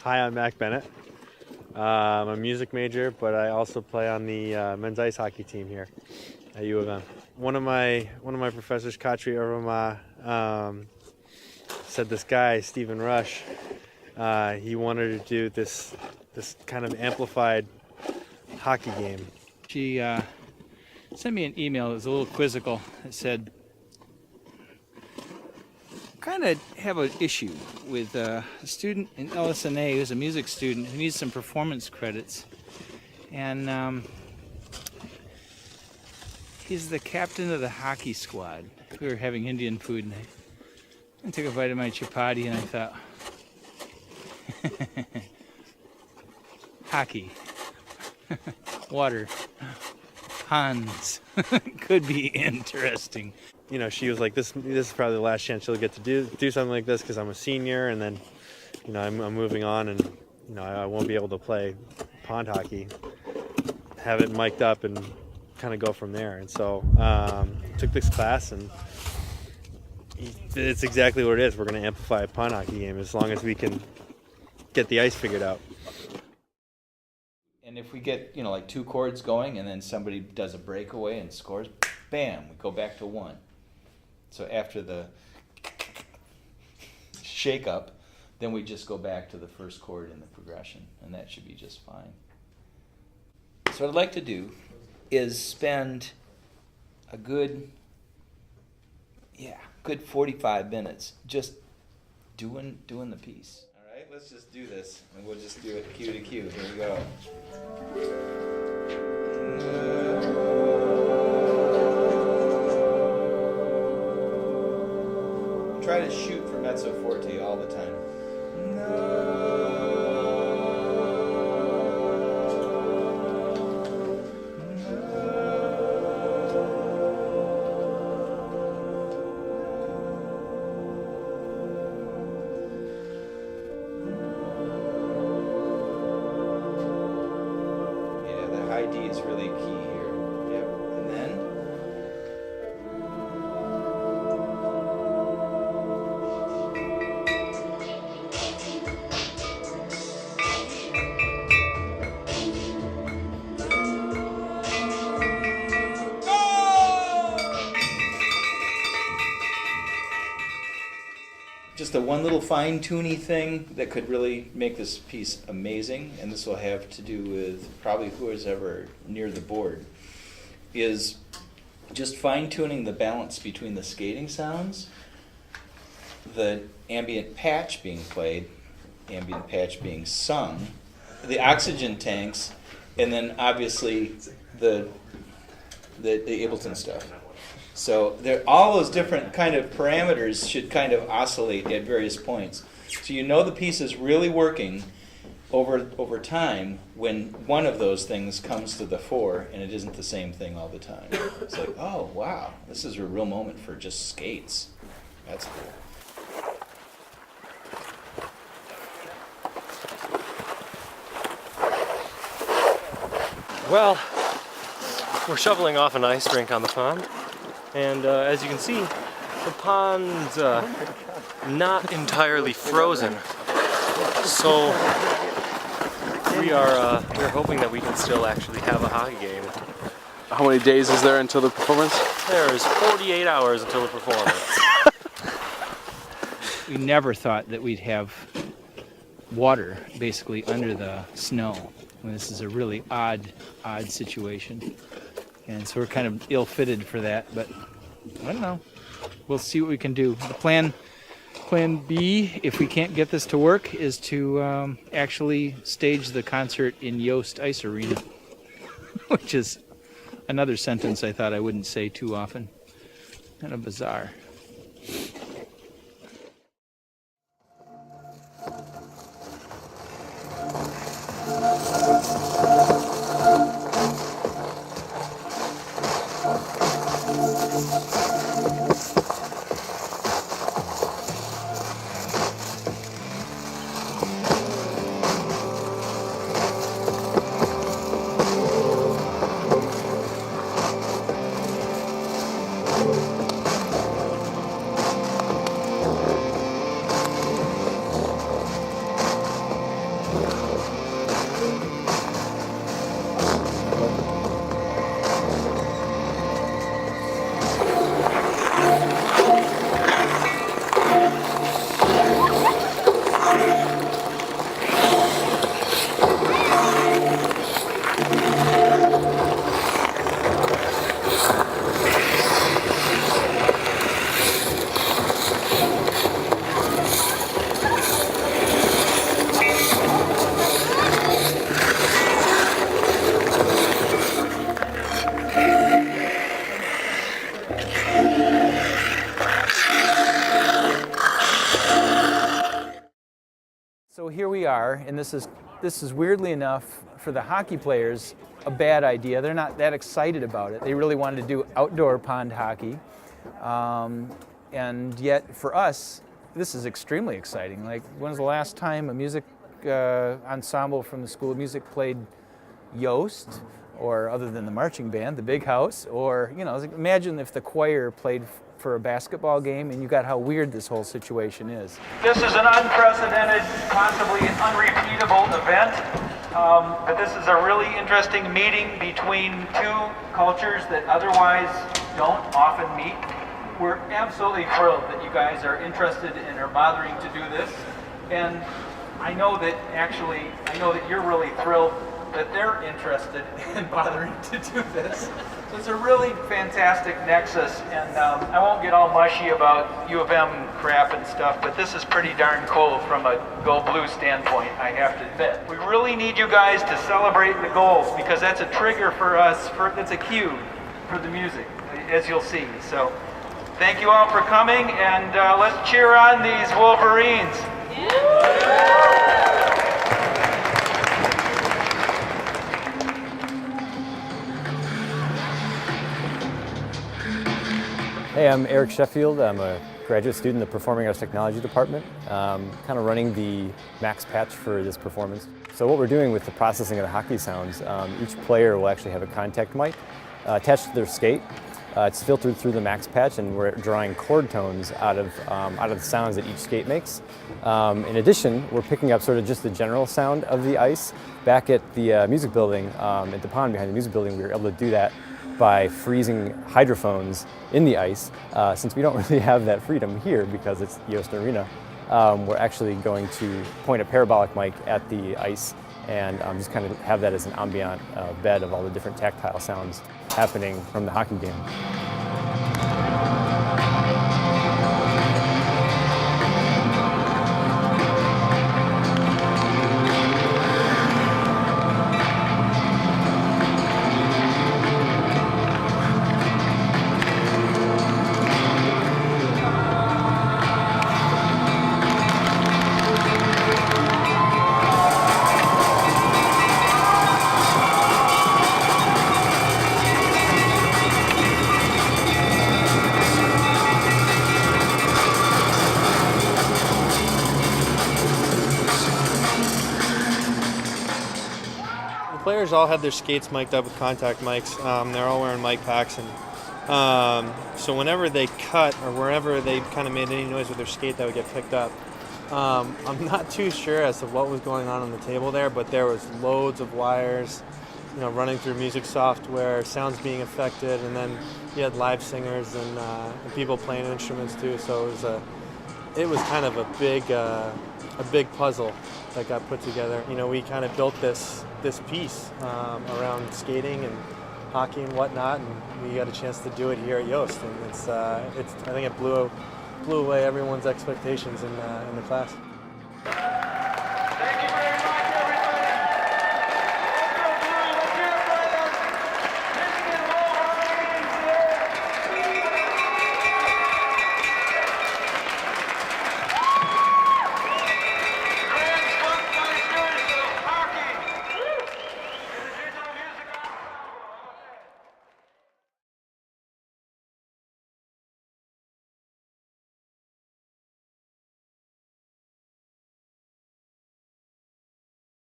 Hi, I'm Mac Bennett. I'm a music major, but I also play on the men's ice hockey team here at U of M. One of my professors, Katri Irvama, said this guy, Stephen Rush, he wanted to do this kind of amplified hockey game. She sent me an email. It was a little quizzical. It said, kind of have an issue with a student in LSNA who's a music student who needs some performance credits, and he's the captain of the hockey squad. We were having Indian food, and I took a bite of my chapati, and I thought, hockey, water, ponds, could be interesting. You know, she was like, this is probably the last chance she'll get to do something like this because I'm a senior, and then, you know, I'm moving on, and, you know, I won't be able to play pond hockey. Have it mic'd up and kind of go from there. And so took this class, and it's exactly what it is. We're going to amplify a pond hockey game as long as we can get the ice figured out. And if we get, you know, like 2 chords going and then somebody does a breakaway and scores, bam, we go back to 1. So after the shake up, then we just go back to the first chord in the progression, and that should be just fine. So what I'd like to do is spend a good 45 minutes just doing the piece. All right, let's just do this, and we'll just do it cue to cue. Here we go. Try to shoot for mezzo forte all the time. Yeah, the high D is really key here. Yep, and then just a one little fine-tuning thing that could really make this piece amazing, and this will have to do with probably who is ever near the board, is just fine-tuning the balance between the skating sounds, the ambient patch being played, ambient patch being sung, the oxygen tanks, and then obviously the Ableton stuff. So all those different kind of parameters should kind of oscillate at various points. So you know the piece is really working over time when one of those things comes to the fore and it isn't the same thing all the time. It's like, oh, wow, this is a real moment for just skates. That's cool. Well, we're shoveling off an ice rink on the pond, and as you can see, the pond's not entirely frozen. So we're hoping that we can still actually have a hockey game. How many days is there until the performance? There's 48 hours until the performance. We never thought that we'd have water basically under the snow. When this is a really odd situation. And so we're kind of ill-fitted for that, but I don't know. We'll see what we can do. The plan B, if we can't get this to work, is to actually stage the concert in Yost Ice Arena, which is another sentence I thought I wouldn't say too often. Kind of bizarre. here we are, and this is weirdly enough for the hockey players a bad idea. They're not that excited about it. They really wanted to do outdoor pond hockey, and yet for us, this is extremely exciting. Like, when's the last time a music ensemble from the School of Music played Yost, or other than the marching band, the Big House, or, you know, imagine if the choir played for a basketball game, and you got how weird this whole situation is. This is an unprecedented, possibly an unrepeatable event, but this is a really interesting meeting between two cultures that otherwise don't often meet. We're absolutely thrilled that you guys are interested and are bothering to do this, and I know that you're really thrilled that they're interested in bothering to do this. So it's a really fantastic nexus, and I won't get all mushy about U of M crap and stuff, but this is pretty darn cool from a Go Blue standpoint, I have to admit. We really need you guys to celebrate the goals, because that's a trigger for us, that's a cue for the music, as you'll see. So thank you all for coming, and let's cheer on these Wolverines. Hey, I'm Eric Sheffield. I'm a graduate student in the Performing Arts Technology Department, kind of running the max patch for this performance. So what we're doing with the processing of the hockey sounds, each player will actually have a contact mic attached to their skate. It's filtered through the max patch, and we're drawing chord tones out of the sounds that each skate makes. In addition, we're picking up sort of just the general sound of the ice. Back at the music building, at the pond behind the music building, we were able to do that by freezing hydrophones in the ice. Since we don't really have that freedom here because it's Yost Arena, we're actually going to point a parabolic mic at the ice and just kind of have that as an ambient bed of all the different tactile sounds happening from the hockey game. The players all had their skates mic'd up with contact mics. They're all wearing mic packs, and so whenever they cut or wherever they kind of made any noise with their skate, that would get picked up. I'm not too sure as to what was going on the table there, but there was loads of wires, you know, running through music software, sounds being affected, and then you had live singers and people playing instruments too. So it was kind of a big puzzle that got put together. You know, we kind of built this piece around skating and hockey and whatnot, and we got a chance to do it here at Yost, and I think it blew away everyone's expectations in the class.